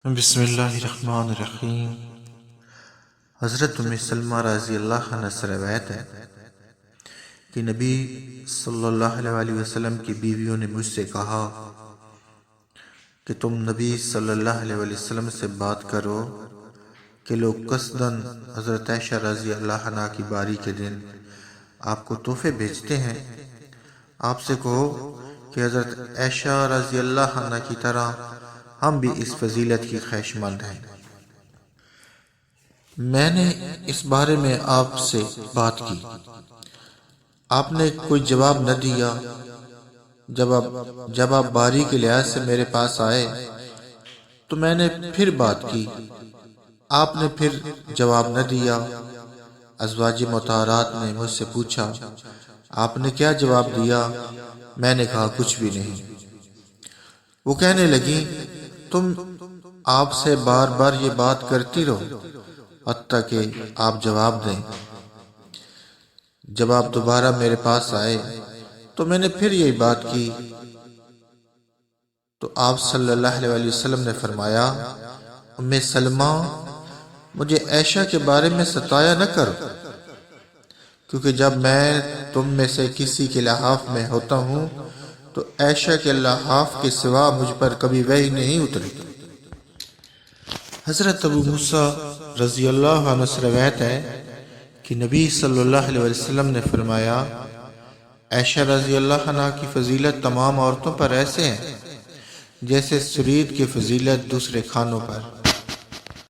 بسم اللہ الرحمن الرحیم۔ حضرت ام سلمہ رضی اللہ عنہ سے روایت ہے کہ نبی صلی اللہ علیہ وسلم کی بیویوں نے مجھ سے کہا کہ تم نبی صلی اللہ علیہ وسلم سے بات کرو کہ لوگ قصداً حضرت عائشہ رضی اللہ عنہ کی باری کے دن آپ کو تحفے بھیجتے ہیں۔ آپ سے کہو کہ حضرت عائشہ رضی اللہ عنہ کی طرح ہم بھی اس فضیلت کی خواہشمند ہیں۔ میں نے اس بارے میں آپ سے بات کی، آپ نے کوئی جواب نہ دیا۔ جب آپ باری کے لحاظ سے میرے پاس آئے تو میں نے پھر بات کی، آپ نے پھر جواب نہ دیا۔ ازواج مطہرات نے مجھ سے پوچھا آپ نے کیا جواب دیا؟ میں نے کہا کچھ بھی نہیں۔ وہ کہنے لگیں تم آپ سے بار بار یہ بات کرتی رہو حتیٰ کہ آپ جواب دیں۔ جب آپ دوبارہ میرے پاس آئے تو میں نے پھر یہی بات کی تو آپ صلی اللہ علیہ وسلم نے فرمایا ام سلمہ مجھے عائشہ کے بارے میں ستایا نہ کرو، کیونکہ جب میں تم میں سے کسی کے لحاف میں ہوتا ہوں تو عائشہ کے لحاف کے سوا مجھ پر کبھی وحی نہیں اتری۔ حضرت ابو موسیٰ رضی اللہ عنہ سے روایت ہے کہ نبی صلی اللہ علیہ وسلم نے فرمایا عائشہ رضی اللہ عنہ کی فضیلت تمام عورتوں پر ایسے ہیں جیسے سرید کی فضیلت دوسرے کھانوں پر۔